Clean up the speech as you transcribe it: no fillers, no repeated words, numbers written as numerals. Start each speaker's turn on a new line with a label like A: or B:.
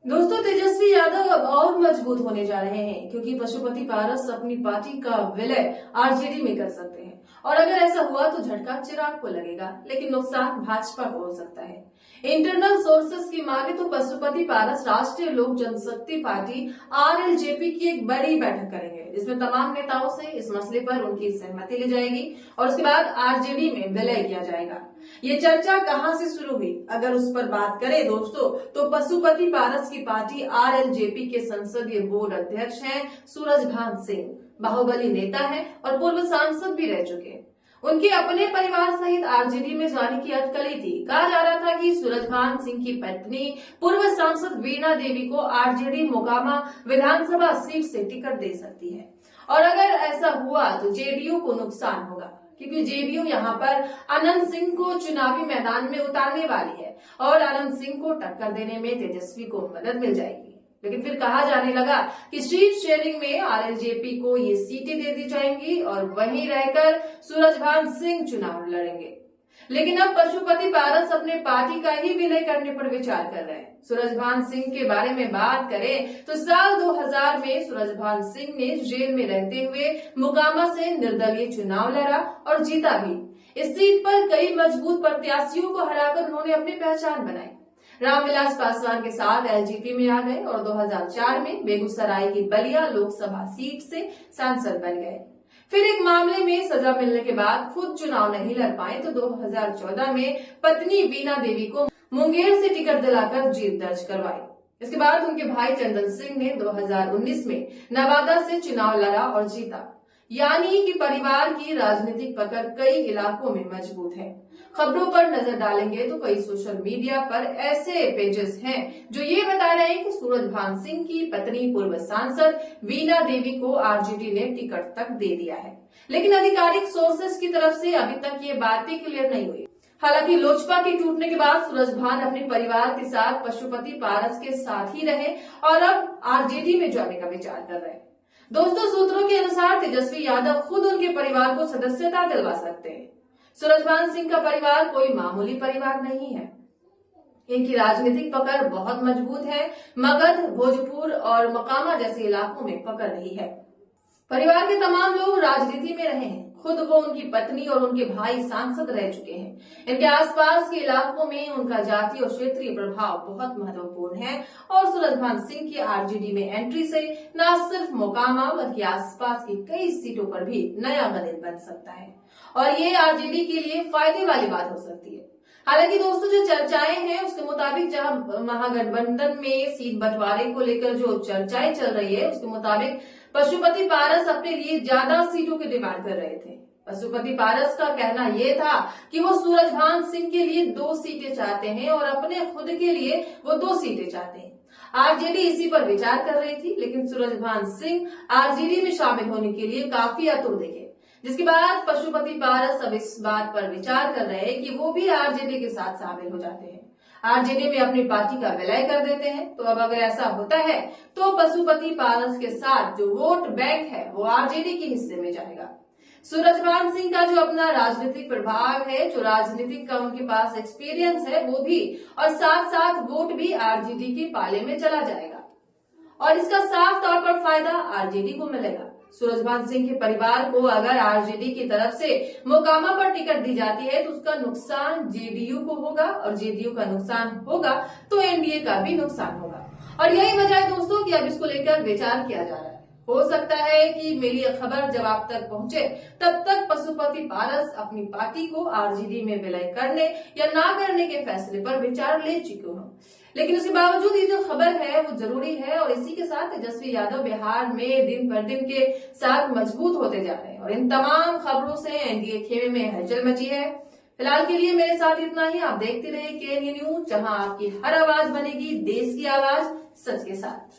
A: दोस्तों, तेजस्वी यादव अब और मजबूत होने जा रहे हैं क्योंकि पशुपति पारस अपनी पार्टी का विलय आरजेडी में कर सकते हैं। और अगर ऐसा हुआ तो झटका चिराग को लगेगा, लेकिन नुकसान भाजपा को हो सकता है। इंटरनल सोर्सेस की माने तो पशुपति पारस राष्ट्रीय लोक जनशक्ति पार्टी आरएलजेपी की एक बड़ी बैठक करेंगे, जिसमें तमाम नेताओं से इस मसले पर उनकी सहमति ली जाएगी और उसके बाद आरजेडी में विलय किया जाएगा। ये चर्चा कहां से शुरू हुई, अगर उस पर बात करें दोस्तों, तो पशुपति पारस की पार्टी आरएलजेपी के संसदीय बोर्ड अध्यक्ष हैं सूरजभान सिंह। बाहुबली नेता हैं और पूर्व सांसद भी रह चुके हैं। उनके अपने परिवार सहित आरजेडी में जाने की अटकली थी। कहा जा रहा था कि सूरजभान सिंह की पत्नी पूर्व सांसद वीणा देवी को आरजेडी मोकामा विधानसभा सीट से टिकट दे सकती है, और अगर ऐसा हुआ तो जेडीयू को नुकसान होगा, क्योंकि जेडीयू यहाँ पर अनंत सिंह को चुनावी मैदान में उतारने वाली है और अनंत सिंह को टक्कर देने में तेजस्वी को मदद मिल जाएगी। लेकिन फिर कहा जाने लगा कि सीट शेयरिंग में आरएलजेपी को ये सीटें दे दी जाएंगी और वहीं रहकर सूरजभान सिंह चुनाव लड़ेंगे। लेकिन अब पशुपति पारस अपने पार्टी का ही विलय करने पर विचार कर रहे हैं। सूरजभान सिंह के बारे में बात करें तो साल 2000 में सूरजभान सिंह ने जेल में रहते हुए मोकामा से निर्दलीय चुनाव लड़ा और जीता भी। इस सीट पर कई मजबूत प्रत्याशियों को हराकर उन्होंने अपनी पहचान बनाई। रामविलास पासवान के साथ एलजेपी में आ गए और 2004 में बेगूसराय की बलिया लोकसभा सीट से सांसद बन गए। फिर एक मामले में सजा मिलने के बाद खुद चुनाव नहीं लड़ पाए तो 2014 में पत्नी वीणा देवी को मुंगेर से टिकट दिलाकर जीत दर्ज करवाई। इसके बाद उनके भाई चंदन सिंह ने 2019 में नवादा से चुनाव लड़ा और जीता। यानी कि परिवार की राजनीतिक पकड़ कई इलाकों में मजबूत है। खबरों पर नजर डालेंगे तो कई सोशल मीडिया पर ऐसे पेजेस हैं जो ये बता रहे हैं कि सूरजभान सिंह की पत्नी पूर्व सांसद वीणा देवी को आरजेडी ने टिकट तक दे दिया है। लेकिन आधिकारिक सोर्सेस की तरफ से अभी तक ये बातें क्लियर नहीं हुई। हालांकि लोजपा के टूटने के बाद सूरजभान अपने परिवार के साथ पशुपति पारस के साथ ही रहे और अब आरजेडी में जाने का विचार कर रहे हैं। दोस्तों, सूत्रों के अनुसार तेजस्वी यादव खुद उनके परिवार को सदस्यता दिलवा सकते हैं। सूरजभान सिंह का परिवार कोई मामूली परिवार नहीं है। इनकी राजनीतिक पकड़ बहुत मजबूत है। मगध, भोजपुर और मोकामा जैसे इलाकों में पकड़ रही है। परिवार के तमाम लोग राजनीति में रहे हैं। खुद वो, उनकी पत्नी और उनके भाई सांसद रह चुके हैं। इनके आसपास के इलाकों में उनका जातीय और क्षेत्रीय प्रभाव बहुत महत्वपूर्ण है और सूरजभान सिंह की आरजेडी में एंट्री से न सिर्फ मोकामा बल्कि आसपास की कई सीटों पर भी नया गणित बन सकता है और ये आरजेडी के लिए फायदे वाली बात हो सकती है। हालांकि दोस्तों, जो चर्चाएं हैं उसके मुताबिक जहां महागठबंधन में सीट बंटवारे को लेकर जो चर्चाएं चल रही है उसके मुताबिक पशुपति पारस अपने लिए ज्यादा सीटों की डिमांड कर रहे थे। पशुपति पारस का कहना यह था कि वो सूरजभान सिंह के लिए 2 सीटें चाहते हैं और अपने खुद के लिए वो 2 सीटें चाहते हैं। आरजेडी इसी पर विचार कर रही थी, लेकिन सूरजभान सिंह आरजेडी में शामिल होने के लिए काफी आतुर दिखे, जिसके बाद पशुपति पारस अब इस बात पर विचार कर रहे हैं कि वो भी आरजेडी के साथ शामिल हो जाते हैं, आरजेडी में अपनी पार्टी का विलय कर देते हैं। तो अब अगर ऐसा होता है तो पशुपति पारस के साथ जो वोट बैंक है वो आरजेडी के हिस्से में जाएगा। सूरजभान सिंह का जो अपना राजनीतिक प्रभाव है, जो राजनीतिक का उनके पास एक्सपीरियंस है वो भी, और साथ साथ वोट भी आरजेडी के पाले में चला जाएगा और इसका साफ तौर पर फायदा आरजेडी को मिलेगा। सूरजभान सिंह के परिवार को अगर आरजेडी की तरफ से मोकामा पर टिकट दी जाती है तो उसका नुकसान जेडीयू को होगा और जेडीयू का नुकसान होगा तो एनडीए का भी नुकसान होगा। और यही वजह है दोस्तों कि अब इसको लेकर विचार किया जा रहा है। हो सकता है कि मेरी यह खबर जब आप तक पहुंचे तब तक पशुपति पारस अपनी पार्टी को आरजेडी में विलय करने या ना करने के फैसले पर विचार ले चुके हों। लेकिन उसके बावजूद ये जो खबर है वो जरूरी है और इसी के साथ तेजस्वी यादव बिहार में दिन पर दिन के साथ मजबूत होते जा रहे हैं और इन तमाम खबरों से एनडीए खेमे में हलचल मची है। फिलहाल के लिए मेरे साथ इतना ही। आप देखते रहे केएनयू न्यूज, जहां आपकी हर आवाज बनेगी देश की आवाज, सच के साथ।